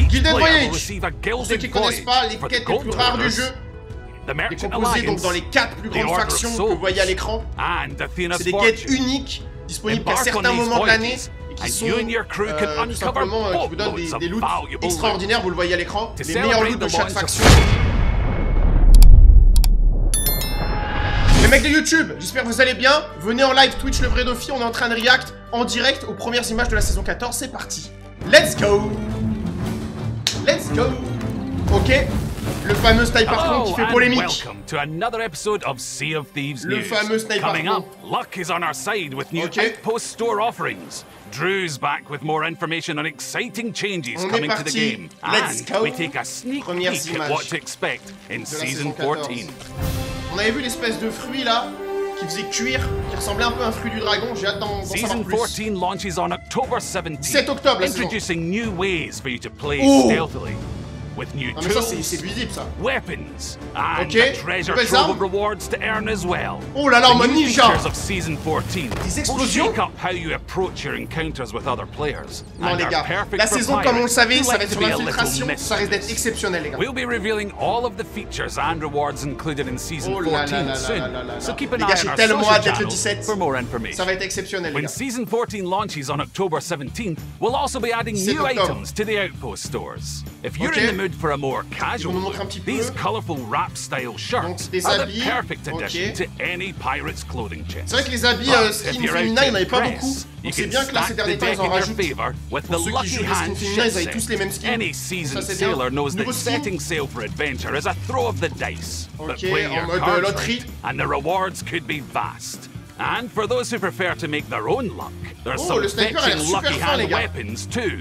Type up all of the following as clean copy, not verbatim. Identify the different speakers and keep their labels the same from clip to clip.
Speaker 1: Gilded
Speaker 2: player will
Speaker 1: Voyage.
Speaker 2: receive a
Speaker 1: Pour ceux qui
Speaker 2: gilded
Speaker 1: connaissent pas, les
Speaker 2: for the
Speaker 1: quêtes les
Speaker 2: gold
Speaker 1: plus rares du
Speaker 2: holders,
Speaker 1: jeu.
Speaker 2: the Merchant
Speaker 1: Décomposées donc
Speaker 2: Alliance,
Speaker 1: dans les 4 plus
Speaker 2: the
Speaker 1: grandes
Speaker 2: Order of
Speaker 1: factions que vous
Speaker 2: Souls,
Speaker 1: voyez à l'écran.
Speaker 2: and Athena's
Speaker 1: C'est des quêtes
Speaker 2: Fortune.
Speaker 1: uniques, disponibles qu'à
Speaker 2: Embark on
Speaker 1: certains
Speaker 2: these
Speaker 1: moments de l'année
Speaker 2: voyages,
Speaker 1: et qui
Speaker 2: and
Speaker 1: sont
Speaker 2: you and your crew can
Speaker 1: tout
Speaker 2: uncover
Speaker 1: simplement qui vous donnent
Speaker 2: boatloads
Speaker 1: des
Speaker 2: of
Speaker 1: loots
Speaker 2: valuable
Speaker 1: extraordinaires, vous le voyez à l'écran,
Speaker 2: To
Speaker 1: les meilleurs
Speaker 2: celebrate
Speaker 1: loots de
Speaker 2: the
Speaker 1: chaque
Speaker 2: launch of
Speaker 1: faction. Les mecs de YouTube, j'espère que vous allez bien. Venez en live Twitch le vrai Doffy, on est en train de react en direct aux premières images de la saison 14, c'est parti. Let's go. Let's go. Ok, le fameux sniper con qui fait polémique.
Speaker 2: Welcome to another episode of Sea of Thieves
Speaker 1: Le
Speaker 2: news.
Speaker 1: fameux sniper
Speaker 2: Coming
Speaker 1: con.
Speaker 2: up, luck is on our side with new
Speaker 1: Okay.
Speaker 2: Outpost store offerings. Drew's back with more information on exciting changes
Speaker 1: On est
Speaker 2: coming to the
Speaker 1: parti.
Speaker 2: game.
Speaker 1: Let's
Speaker 2: And
Speaker 1: go.
Speaker 2: we take a sneak
Speaker 1: Premières
Speaker 2: peek
Speaker 1: images
Speaker 2: at what to expect in
Speaker 1: de la
Speaker 2: Season
Speaker 1: saison 14.
Speaker 2: 14.
Speaker 1: On avait vu l'espèce de fruit là, qui faisait cuire, qui ressemblait un peu à un fruit du dragon, j'ai hâte d'en savoir
Speaker 2: Season
Speaker 1: plus.
Speaker 2: 14 launches on October 17th.
Speaker 1: 7 octobre la saison.
Speaker 2: Introducing new ways for you to play
Speaker 1: Oh.
Speaker 2: stealthily. With new
Speaker 1: Non mais ça
Speaker 2: tools,
Speaker 1: c'est visible ça.
Speaker 2: weapons, and
Speaker 1: Ok,
Speaker 2: a treasure
Speaker 1: nouvelles
Speaker 2: trove
Speaker 1: armes.
Speaker 2: of rewards to earn as well.
Speaker 1: Oh là là, en
Speaker 2: The
Speaker 1: mode
Speaker 2: new
Speaker 1: ninja.
Speaker 2: features of Season 14
Speaker 1: Des
Speaker 2: will
Speaker 1: explosions.
Speaker 2: shake up how you approach your encounters with other players.
Speaker 1: Non
Speaker 2: and
Speaker 1: les
Speaker 2: are
Speaker 1: gars,
Speaker 2: perfect
Speaker 1: la
Speaker 2: for
Speaker 1: saison comme on le
Speaker 2: pirates
Speaker 1: savait,
Speaker 2: who
Speaker 1: ça va
Speaker 2: like
Speaker 1: être
Speaker 2: to
Speaker 1: sur
Speaker 2: be a little
Speaker 1: l'infiltration, ça risque d'être
Speaker 2: mischievous.
Speaker 1: exceptionnel les gars.
Speaker 2: We'll be revealing all of the features and rewards included in Season
Speaker 1: Oh là là
Speaker 2: 14
Speaker 1: là
Speaker 2: soon,
Speaker 1: là là là
Speaker 2: so
Speaker 1: là.
Speaker 2: keep an
Speaker 1: Les
Speaker 2: eye
Speaker 1: gars,
Speaker 2: on
Speaker 1: j'ai
Speaker 2: our
Speaker 1: tellement
Speaker 2: social
Speaker 1: hâte d'être le
Speaker 2: channels
Speaker 1: 17.
Speaker 2: for more information.
Speaker 1: Ça va être exceptionnel les
Speaker 2: When
Speaker 1: gars.
Speaker 2: Season 14 launches on October 17th, we'll also be adding
Speaker 1: 7
Speaker 2: new
Speaker 1: octobre.
Speaker 2: items to the Outpost stores. If you're
Speaker 1: Ok.
Speaker 2: in the mood for a more
Speaker 1: Ils
Speaker 2: casual
Speaker 1: vont nous
Speaker 2: look,
Speaker 1: montrer un petit peu.
Speaker 2: these colourful rap-style shirts
Speaker 1: Donc, des
Speaker 2: are the
Speaker 1: habits,
Speaker 2: perfect addition
Speaker 1: ok.
Speaker 2: to any pirate's clothing chest.
Speaker 1: C'est vrai que les habits
Speaker 2: But
Speaker 1: skin
Speaker 2: if you're
Speaker 1: féminin, il n'y en avait
Speaker 2: out to
Speaker 1: pas
Speaker 2: impress,
Speaker 1: beaucoup.
Speaker 2: you
Speaker 1: Donc c'est
Speaker 2: can
Speaker 1: bien que là ces
Speaker 2: stack
Speaker 1: derniers
Speaker 2: the
Speaker 1: temps
Speaker 2: deck
Speaker 1: ils en
Speaker 2: in your
Speaker 1: rajoutent.
Speaker 2: favour with the
Speaker 1: Pour ceux qui
Speaker 2: lucky
Speaker 1: jouent les skins
Speaker 2: hand
Speaker 1: féminins, ils avaient
Speaker 2: ship
Speaker 1: tous les mêmes
Speaker 2: set.
Speaker 1: skins.
Speaker 2: Any
Speaker 1: Ça
Speaker 2: seasoned
Speaker 1: c'est bien.
Speaker 2: sailor knows that
Speaker 1: Nouveau skin.
Speaker 2: setting sail for adventure is a throw of the dice. But
Speaker 1: Ok,
Speaker 2: play
Speaker 1: en
Speaker 2: your
Speaker 1: mode
Speaker 2: cards
Speaker 1: loterie.
Speaker 2: right, and the rewards could be vast. And for those who prefer to make their own luck, there's
Speaker 1: Oh,
Speaker 2: some
Speaker 1: le sniper a l'air
Speaker 2: fetching
Speaker 1: super
Speaker 2: lucky
Speaker 1: fin, les
Speaker 2: hand
Speaker 1: gars.
Speaker 2: weapons too.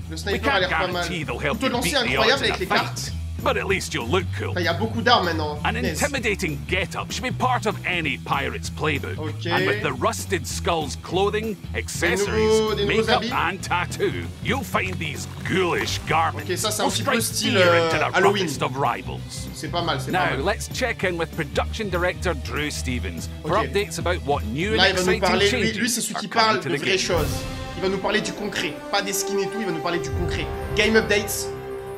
Speaker 1: Le
Speaker 2: We
Speaker 1: sniper a
Speaker 2: can't
Speaker 1: l'air pas mal.
Speaker 2: guarantee they'll help
Speaker 1: Plutôt
Speaker 2: you
Speaker 1: lancé
Speaker 2: beat the
Speaker 1: incroyable
Speaker 2: odds in
Speaker 1: avec les
Speaker 2: a
Speaker 1: cartes.
Speaker 2: fight, but at least you'll look cool.
Speaker 1: Il y a beaucoup d'armes maintenant.
Speaker 2: An
Speaker 1: Yes.
Speaker 2: intimidating get-up should be part of any pirate's playbook.
Speaker 1: Ok.
Speaker 2: And with the rusted skull's clothing, accessories,
Speaker 1: des nouveaux
Speaker 2: makeup
Speaker 1: habits.
Speaker 2: and tattoo, you'll find these ghoulish garments
Speaker 1: Ok, ça, c'est un
Speaker 2: will
Speaker 1: petit peu
Speaker 2: strike
Speaker 1: style,
Speaker 2: fear into the
Speaker 1: Halloween.
Speaker 2: roughest of rivals.
Speaker 1: C'est pas mal, c'est pas
Speaker 2: Now,
Speaker 1: mal.
Speaker 2: let's check in with production director Drew Stevens for
Speaker 1: Ok.
Speaker 2: updates about what new
Speaker 1: Là,
Speaker 2: and
Speaker 1: il va nous
Speaker 2: exciting
Speaker 1: parler,
Speaker 2: changes
Speaker 1: lui c'est celui
Speaker 2: are
Speaker 1: qui
Speaker 2: coming
Speaker 1: parle
Speaker 2: to
Speaker 1: de
Speaker 2: the
Speaker 1: vraies
Speaker 2: game.
Speaker 1: choses. Il va nous parler du concret, pas des skins et tout, il va nous parler du concret. Game updates,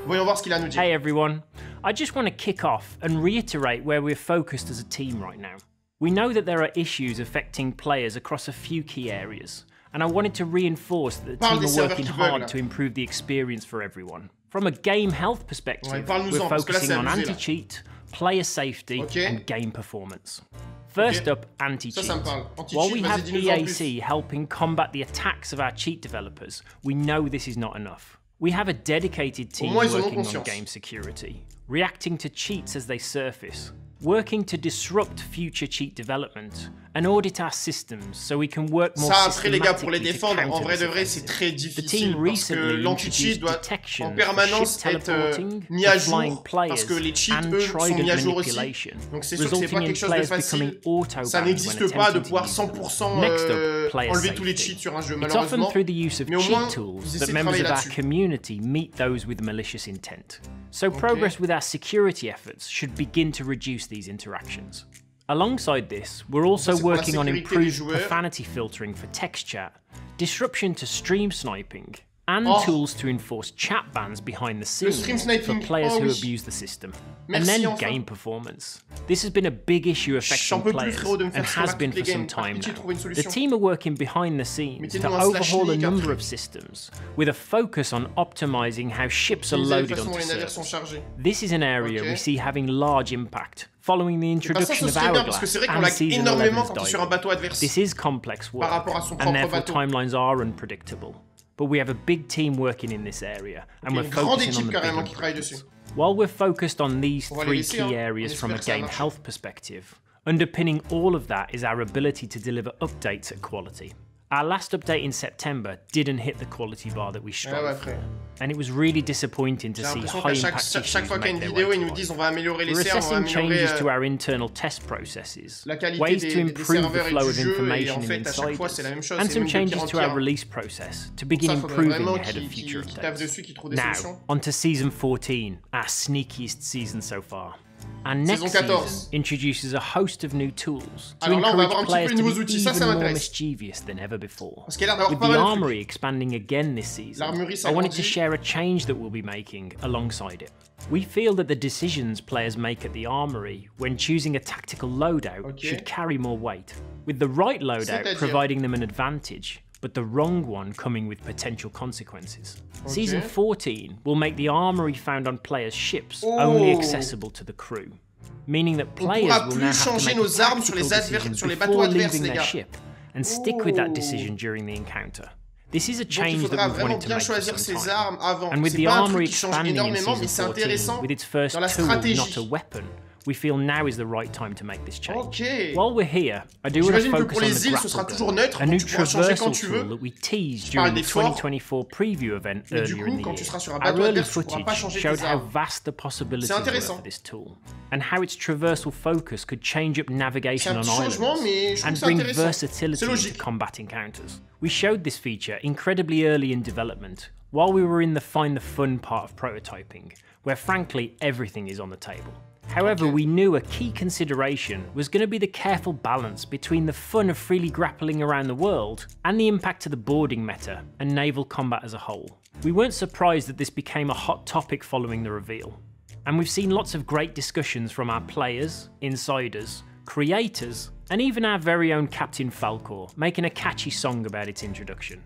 Speaker 1: voyons voir ce qu'il a à nous dire.
Speaker 3: Hey everyone, I just want to kick off and reiterate where we're focused as a team right now. We know that there are issues affecting players across a few key areas, and I wanted to reinforce that the
Speaker 1: Parle
Speaker 3: team
Speaker 1: des
Speaker 3: are
Speaker 1: serveurs
Speaker 3: working
Speaker 1: qui bug, là.
Speaker 3: hard to improve the experience for everyone. From a game health perspective,
Speaker 1: Ouais, parle-nous-en,
Speaker 3: we're
Speaker 1: parce que là,
Speaker 3: focusing
Speaker 1: c'est
Speaker 3: on
Speaker 1: abusé, là.
Speaker 3: anti-cheat, player safety,
Speaker 1: Ok.
Speaker 3: and game performance. First
Speaker 1: Ok.
Speaker 3: up, anti-cheat.
Speaker 1: Ça me parle. Anti-cheat,
Speaker 3: While we
Speaker 1: vas-y,
Speaker 3: have
Speaker 1: dis-nous en
Speaker 3: EAC helping combat the attacks of our cheat developers, we know this is not enough. We have a dedicated team
Speaker 1: moins, ils en ont
Speaker 3: working on
Speaker 1: conscience.
Speaker 3: game security, reacting to cheats as they surface, working to disrupt future cheat development, and audit our systems so we can work more
Speaker 1: Ça après les gars, pour les
Speaker 3: systematically to
Speaker 1: défendre, en
Speaker 3: counter
Speaker 1: vrai
Speaker 3: this
Speaker 1: de vrai c'est
Speaker 3: offensive.
Speaker 1: très
Speaker 3: The
Speaker 1: difficile
Speaker 3: team
Speaker 1: parce que
Speaker 3: recently
Speaker 1: l'anti-cheat
Speaker 3: introduced
Speaker 1: doit
Speaker 3: detections
Speaker 1: en
Speaker 3: for
Speaker 1: permanence
Speaker 3: ship
Speaker 1: être
Speaker 3: teleporting,
Speaker 1: mis à
Speaker 3: flying
Speaker 1: jour parce que
Speaker 3: players,
Speaker 1: les cheats
Speaker 3: and
Speaker 1: eux sont
Speaker 3: trident
Speaker 1: mis à jour aussi.
Speaker 3: manipulation,
Speaker 1: Donc c'est sûr que c'est pas
Speaker 3: resulting in
Speaker 1: quelque chose de
Speaker 3: players
Speaker 1: facile.
Speaker 3: becoming auto-banned
Speaker 1: Ça
Speaker 3: when
Speaker 1: n'existe pas de
Speaker 3: attempting to
Speaker 1: pouvoir
Speaker 3: use them.
Speaker 1: 100%
Speaker 3: Next up, player
Speaker 1: enlever tous les
Speaker 3: safety.
Speaker 1: cheats sur un jeu
Speaker 3: It's often
Speaker 1: malheureusement.
Speaker 3: through the use of
Speaker 1: Mais au
Speaker 3: cheat
Speaker 1: moins,
Speaker 3: tools
Speaker 1: ils
Speaker 3: that
Speaker 1: essaient de
Speaker 3: members
Speaker 1: travailler
Speaker 3: of our
Speaker 1: là-dessus.
Speaker 3: community meet those with malicious intent. So progress with our security efforts should begin to reduce these interactions. Alongside this, we're also
Speaker 1: c'est pour la
Speaker 3: working on
Speaker 1: sécurité des
Speaker 3: improved
Speaker 1: joueurs.
Speaker 3: profanity filtering for text chat, disruption to stream sniping, and
Speaker 1: Oh.
Speaker 3: tools to enforce chat bans behind the
Speaker 1: stream
Speaker 3: scenes for
Speaker 1: sniping,
Speaker 3: players
Speaker 1: oh
Speaker 3: who
Speaker 1: oui.
Speaker 3: abuse the system.
Speaker 1: Merci,
Speaker 3: and then
Speaker 1: enfin.
Speaker 3: game performance. This has been a big issue
Speaker 1: J'en
Speaker 3: affecting
Speaker 1: peux plus
Speaker 3: players
Speaker 1: frérot de me
Speaker 3: and
Speaker 1: faire ça
Speaker 3: has
Speaker 1: toutes
Speaker 3: been
Speaker 1: les
Speaker 3: for some
Speaker 1: games. Par
Speaker 3: time
Speaker 1: pitié,
Speaker 3: now.
Speaker 1: trouvez une
Speaker 3: The
Speaker 1: solution.
Speaker 3: team are working behind the scenes to
Speaker 1: Mettez-nous un slash
Speaker 3: overhaul a
Speaker 1: league,
Speaker 3: number
Speaker 1: un
Speaker 3: of systems, with a focus on optimizing how ships are
Speaker 1: Utiliser la
Speaker 3: loaded
Speaker 1: façon dont
Speaker 3: onto
Speaker 1: les navires sont
Speaker 3: servers.
Speaker 1: chargés.
Speaker 3: This is an area
Speaker 1: Ok.
Speaker 3: we see having large impact following the
Speaker 1: Bah ça,
Speaker 3: introduction
Speaker 1: ce
Speaker 3: of
Speaker 1: serait bien parce que
Speaker 3: Hourglass
Speaker 1: c'est vrai qu'on
Speaker 3: and
Speaker 1: lag
Speaker 3: Season
Speaker 1: énormément
Speaker 3: 11's
Speaker 1: quand tu es sur un
Speaker 3: diving.
Speaker 1: bateau adverse.
Speaker 3: This is complex work,
Speaker 1: rapport à son
Speaker 3: and
Speaker 1: propre
Speaker 3: therefore
Speaker 1: bateau.
Speaker 3: timelines are unpredictable. But we have a big team working in this area, and
Speaker 1: Il y a
Speaker 3: we're
Speaker 1: une grande
Speaker 3: focusing on
Speaker 1: équipe
Speaker 3: the
Speaker 1: carrément
Speaker 3: big
Speaker 1: qui travaille dessus.
Speaker 3: improvements. While we're focused on these
Speaker 1: On va les
Speaker 3: three
Speaker 1: laisser,
Speaker 3: key
Speaker 1: hein.
Speaker 3: areas
Speaker 1: On
Speaker 3: from a
Speaker 1: espère que ça va
Speaker 3: game
Speaker 1: marcher.
Speaker 3: health perspective, underpinning all of that is our ability to deliver updates at quality. Our last update in September didn't hit the quality bar that we
Speaker 1: Ouais,
Speaker 3: strove
Speaker 1: ouais,
Speaker 3: for,
Speaker 1: frère.
Speaker 3: and it was really disappointing to
Speaker 1: J'ai
Speaker 3: see
Speaker 1: l'impression
Speaker 3: high
Speaker 1: qu'à
Speaker 3: impact
Speaker 1: chaque
Speaker 3: issues
Speaker 1: fois qu'il y a une
Speaker 3: make their
Speaker 1: vidéo,
Speaker 3: way
Speaker 1: ils
Speaker 3: to
Speaker 1: nous
Speaker 3: light.
Speaker 1: disent on va améliorer les
Speaker 3: We're
Speaker 1: serveurs, on va
Speaker 3: assessing
Speaker 1: améliorer
Speaker 3: changes to our internal test processes,
Speaker 1: la qualité
Speaker 3: ways
Speaker 1: des
Speaker 3: to improve the
Speaker 1: serveurs et
Speaker 3: flow
Speaker 1: du
Speaker 3: of
Speaker 1: jeu, et
Speaker 3: information
Speaker 1: en
Speaker 3: in
Speaker 1: fait à chaque fois c'est la même
Speaker 3: insiders,
Speaker 1: chose,
Speaker 3: and
Speaker 1: c'est
Speaker 3: some
Speaker 1: même de pire
Speaker 3: changes
Speaker 1: en
Speaker 3: to our
Speaker 1: pire.
Speaker 3: release process to
Speaker 1: Pour
Speaker 3: begin
Speaker 1: ça, il faudrait
Speaker 3: improving
Speaker 1: vraiment
Speaker 3: ahead of
Speaker 1: qu'ils
Speaker 3: future
Speaker 1: tapent
Speaker 3: updates.
Speaker 1: dessus, qu'ils trouvent des
Speaker 3: Now,
Speaker 1: solutions.
Speaker 3: onto Season 14, our sneakiest season so far. Our next
Speaker 1: Saison 14.
Speaker 3: season introduces a host of new tools to
Speaker 1: Alors là, on va
Speaker 3: encourage
Speaker 1: avoir un petit
Speaker 3: players
Speaker 1: peu
Speaker 3: to
Speaker 1: les nouveaux
Speaker 3: be
Speaker 1: outils. Ça
Speaker 3: even more
Speaker 1: m'intéresse.
Speaker 3: mischievous than ever before.
Speaker 1: Parce qu'il y a l'air d'avoir
Speaker 3: With
Speaker 1: pas
Speaker 3: the
Speaker 1: mal de trucs.
Speaker 3: armory expanding again this season,
Speaker 1: L'armurerie
Speaker 3: I wanted to
Speaker 1: s'agrandit.
Speaker 3: share a change that we'll be making alongside it. We feel that the decisions players make at the armory when choosing a tactical loadout should carry more weight, with the right loadout providing them an advantage, but the wrong one coming with potential consequences. Season 14 will make the armory found on players' ships only accessible to the crew, meaning that players will now have to make a tactical decision before leaving their ship and stick with that decision during the encounter. This is a change that we've wanted to make for some time. And with the armory expanding in Season 14, with its first tool, not a weapon, we feel now is the right time to make this change. While we're here, I do want to focus on the grapple gun, a new traversal tool that we teased during the 2024 preview event earlier in the year. Our early footage showed how vast the possibilities were for this tool, and how its traversal focus could change up navigation on islands, and bring versatility into combat encounters. We showed this feature incredibly early in development, while we were in the find the fun part of prototyping, where frankly everything is on the table. However, we knew a key consideration was going to be the careful balance between the fun of freely grappling around the world and the impact to the boarding meta and naval combat as a whole. We weren't surprised that this became a hot topic following the reveal, and we've seen lots of great discussions from our players, insiders, creators, and even our very own Captain Falcor making a catchy song about its introduction.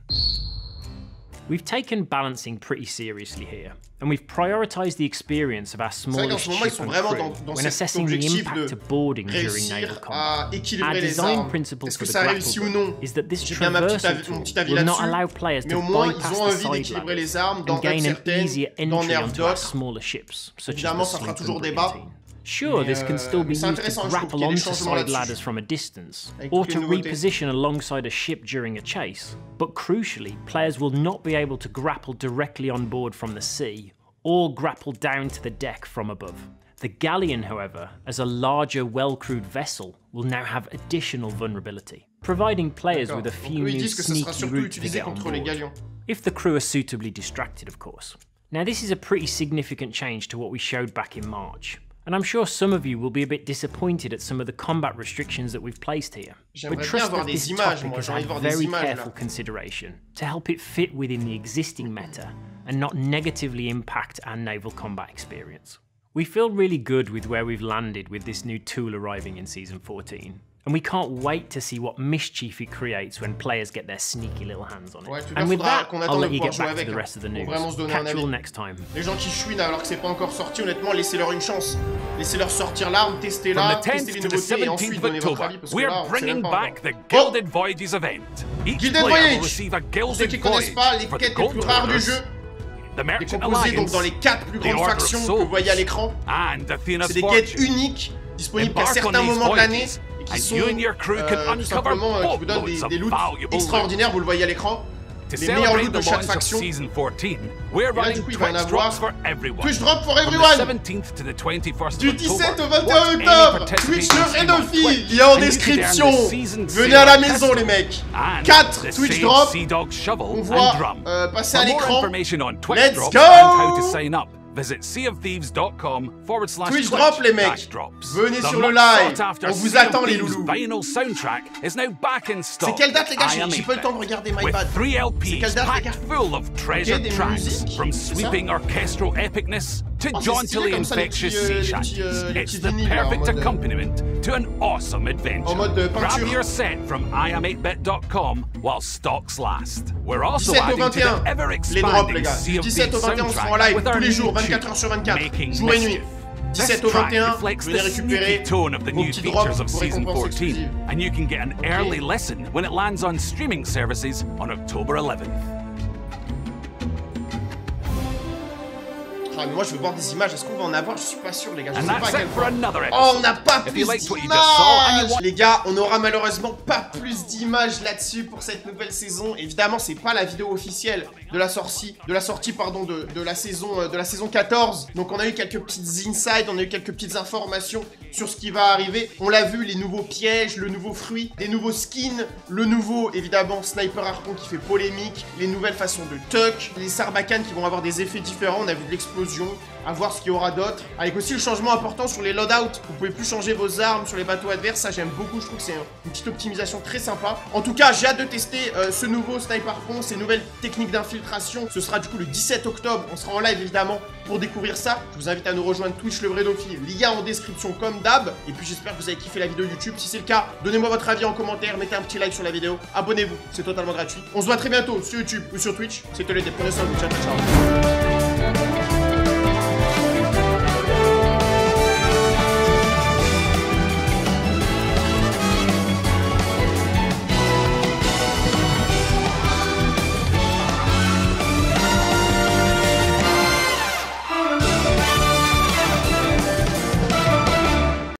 Speaker 3: We've taken balancing pretty seriously here, and we've prioritised the experience of our smallest ship and crew when assessing the impact of boarding during naval combat. Our design principle for the grapple gun is that this traversal tool will not allow players to bypass the side ladders and gain an easier entry onto our smaller ships, such as the Slyced and Brigantine. Sure, this can still be used to grapple onto side ladders from a distance, or to reposition alongside a ship during a chase, but crucially, players will not be able to grapple directly on board from the sea, or grapple down to the deck from above. The galleon, however, as a larger, well-crewed vessel, will now have additional vulnerability, providing players with a few new sneaky routes to get on board, if the crew are suitably distracted, of course. Now, this is a pretty significant change to what we showed back in March, and I'm sure some of you will be a bit disappointed at some of the combat restrictions that we've placed here. But trust that this topic has had very careful consideration to help it fit within the existing meta and not negatively impact our naval combat experience. We feel really good with where we've landed with this new tool arriving in Season 14. And we can't wait to see what mischief it creates when players get their sneaky little hands on it. And with that, I'll let you get back to the rest of the news. Catch you all next time.
Speaker 1: Les gens qui chouinent alors que c'est pas encore sorti, honnêtement, laissez-leur une chance. Laissez-leur sortir l'arme, testez-la, testez les nouveautés et ensuite donnez votre avis parce que là, on sait même pas encore.
Speaker 2: Gilded Voyages event.
Speaker 1: Gilded Voyage! Pour ceux qui connaissent pas, les quêtes les plus rares du jeu. Décomposées donc dans les 4 plus grandes factions que vous voyez à l'écran. C'est des quêtes uniques, disponibles qu'à certains moments de l'année. Qui sont tout simplement qui vous donnent des loots extraordinaires, vous le voyez à l'écran. Les meilleurs loots de chaque faction. Et là, du coup, il va en avoir Twitch Drop for Everyone du 17 au 21 octobre. Twitch le vrai Doffy, il est en description. Venez à la maison, les mecs. 4 Twitch Drop. On voit passer à l'écran. Let's go.
Speaker 2: Visit seaofthieves.com
Speaker 1: Twitch Drop, les mecs. Venez sur le live. On vous attend, les loulous. C'est quelle date, les gars? J'ai pas le temps de regarder, my bad. C'est quelle date, les gars?
Speaker 2: Treasure tracks, from sweeping orchestral epicness to jauntily infectious sea shanties. It's the perfect accompaniment to an awesome adventure. Grab your set from iam8bit.com while stocks last. We're also adding to the ever-expanding Sea of Thieves soundtrack with our new
Speaker 1: 24 heures sur 24, jour et nuit. 17 au 21, venez récupérer vos petits drops pour récompenses exclusives.
Speaker 2: And you can get an early listen when it lands on streaming services on October 11th.
Speaker 1: Ah, mais moi je veux voir des images, est-ce qu'on va en avoir? Je suis pas sûr, les gars, je sais pas à quel point. Oh, on n'a pas plus d'images. Les gars, on n'aura malheureusement pas plus d'images là-dessus pour cette nouvelle saison. Évidemment, c'est pas la vidéo officielle de la sortie pardon, de la saison 14. Donc on a eu quelques petites insides, on a eu quelques petites informations sur ce qui va arriver. On l'a vu, les nouveaux pièges, le nouveau fruit, les nouveaux skins, le nouveau, évidemment, sniper harpon qui fait polémique, les nouvelles façons de tuck, les sarbacanes qui vont avoir des effets différents. On a vu de l'explosion explosions, à voir ce qu'il y aura d'autre. Avec aussi le changement important sur les loadouts. Vous pouvez plus changer vos armes sur les bateaux adverses. Ça, j'aime beaucoup. Je trouve que c'est une petite optimisation très sympa. En tout cas, j'ai hâte de tester ce nouveau sniper pont, ces nouvelles techniques d'infiltration. Ce sera du coup le 17 octobre. On sera en live évidemment pour découvrir ça. Je vous invite à nous rejoindre Twitch le vrai Doffy. Lien en description comme d'hab. Et puis j'espère que vous avez kiffé la vidéo YouTube. Si c'est le cas, donnez-moi votre avis en commentaire. Mettez un petit like sur la vidéo. Abonnez-vous. C'est totalement gratuit. On se voit très bientôt sur YouTube ou sur Twitch. C'était le des premiers soins. Ciao, ciao.